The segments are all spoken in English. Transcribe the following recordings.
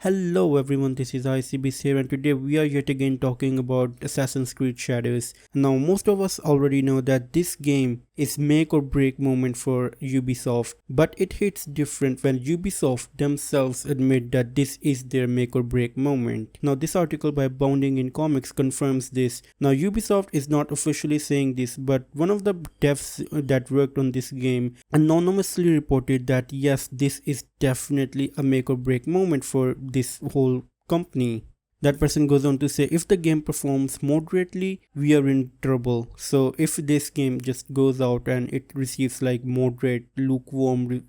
Hello everyone, this is ICBs here and today we are yet again talking about Assassin's Creed Shadows. Now most of us already know that this game is make or break moment for Ubisoft, but it hits different when Ubisoft themselves admit that this is their make or break moment. Now this article by Bounding in Comics confirms this. Now Ubisoft is not officially saying this, but one of the devs that worked on this game anonymously reported that yes, this is definitely a make or break moment for this whole company. That person goes on to say, if the game performs moderately, we are in trouble. So if this game just goes out and it receives like moderate, lukewarm,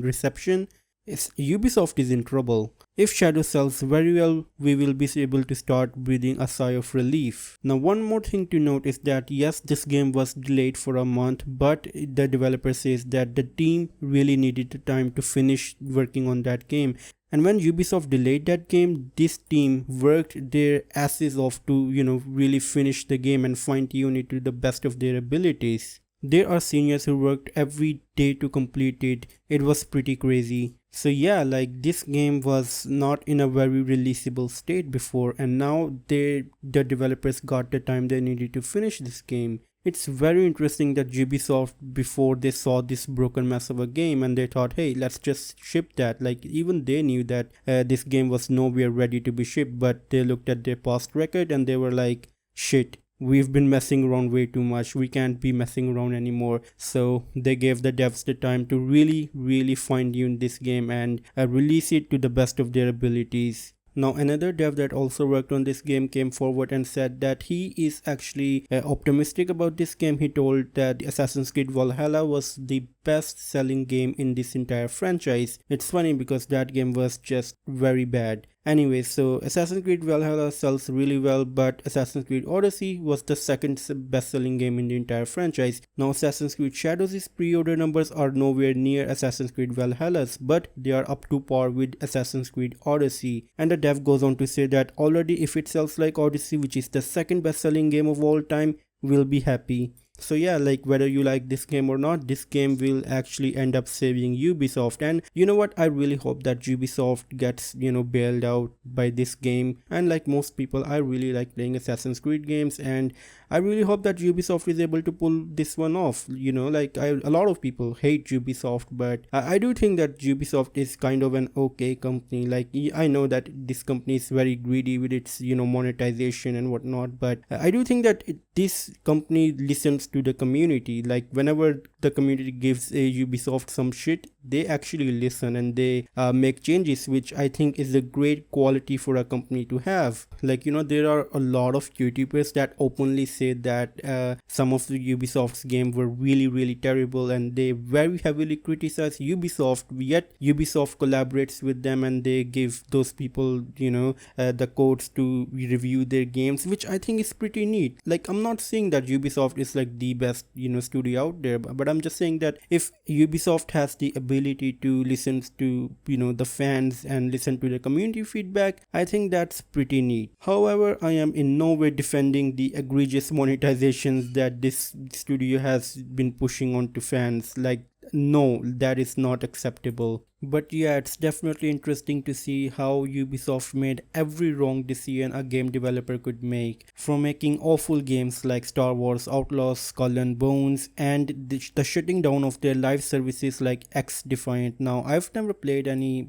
reception, Ubisoft is in trouble. If Shadow sells very well, we will be able to start breathing a sigh of relief. Now one more thing to note is that yes, this game was delayed for a month, but the developer says that the team really needed the time to finish working on that game. And when Ubisoft delayed that game, this team worked their asses off to, really finish the game and fine tune it to the best of their abilities. There are seniors who worked every day to complete it. It was pretty crazy. So yeah, like this game was not in a very releasable state before, and now the developers got the time they needed to finish this game. It's very interesting that Ubisoft, before they saw this broken mess of a game and they thought, hey, let's just ship that. Like even they knew that this game was nowhere ready to be shipped, but they looked at their past record and they were like, shit, we've been messing around way too much. We can't be messing around anymore. So they gave the devs the time to really fine tune this game and release it to the best of their abilities. Now another dev that also worked on this game came forward and said that he is actually optimistic about this game. He told that Assassin's Creed Valhalla was the best selling game in this entire franchise. It's funny because that game was just very bad. Anyway, so Assassin's Creed Valhalla sells really well, but Assassin's Creed Odyssey was the second best-selling game in the entire franchise. Now Assassin's Creed Shadows' pre-order numbers are nowhere near Assassin's Creed Valhalla's, but they are up to par with Assassin's Creed Odyssey. And the dev goes on to say that already if it sells like Odyssey, which is the second best-selling game of all time, we'll be happy. So yeah, like whether you like this game or not, this game will actually end up saving Ubisoft. And you know what, I really hope that Ubisoft gets bailed out by this game. And like most people, I really like playing Assassin's Creed games, and I really hope that Ubisoft is able to pull this one off. A lot of people hate Ubisoft, but I do think that Ubisoft is kind of an okay company. Like I know that this company is very greedy with its monetization and whatnot, but I do think that this company listens to the community. Like whenever the community gives a Ubisoft some shit, they actually listen and they make changes, which I think is a great quality for a company to have. Like there are a lot of YouTubers that openly say that some of the Ubisoft's games were really terrible, and they very heavily criticize Ubisoft, yet Ubisoft collaborates with them and they give those people the codes to review their games, which I think is pretty neat. Like I'm not saying that Ubisoft is like the best studio out there, but I'm just saying that if Ubisoft has the ability to listen to the fans and listen to the community feedback, I think that's pretty neat. However, I am in no way defending the egregious monetizations that this studio has been pushing onto fans. Like no, that is not acceptable. But yeah, it's definitely interesting to see how Ubisoft made every wrong decision a game developer could make, from making awful games like Star Wars Outlaws, Skull and Bones, and the shutting down of their live services like X Defiant. Now, I've never played any,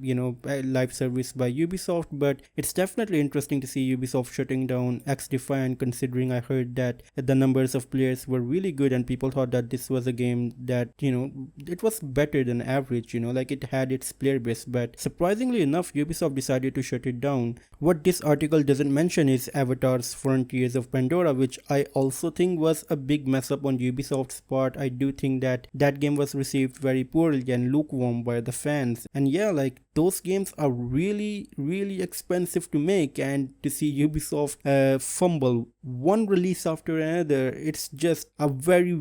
live service by Ubisoft, but it's definitely interesting to see Ubisoft shutting down X Defiant, considering I heard that the numbers of players were really good and people thought that this was a game that, it was better than average, like it had its player base, but surprisingly enough, Ubisoft decided to shut it down. What this article doesn't mention is Avatar's Frontiers of Pandora, which I also think was a big mess up on Ubisoft's part. I do think that that game was received very poorly and lukewarm by the fans. And yeah, like those games are really expensive to make, and to see Ubisoft fumble one release after another, it's just a very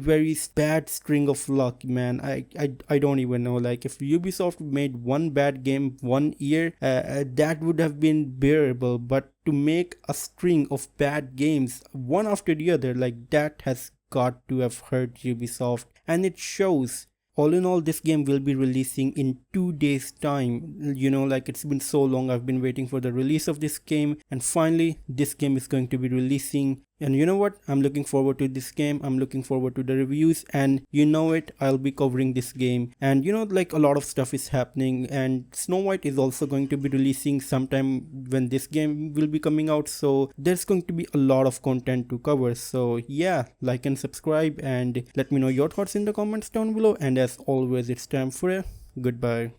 bad string of luck, man. I don't even know. Like if Ubisoft made one bad game 1 year, that would have been bearable, but to make a string of bad games one after the other, like that has got to have hurt Ubisoft, and it shows. all in all, this game will be releasing in 2 days time. You know, like it's been so long, I've been waiting for the release of this game, and finally this game is going to be releasing. And you know what, I'm looking forward to this game, I'm looking forward to the reviews, and you know it, I'll be covering this game. And you know, like a lot of stuff is happening, and Snow White is also going to be releasing sometime when this game will be coming out, so there's going to be a lot of content to cover. So yeah, like and subscribe, and let me know your thoughts in the comments down below, and as always, it's time for a goodbye.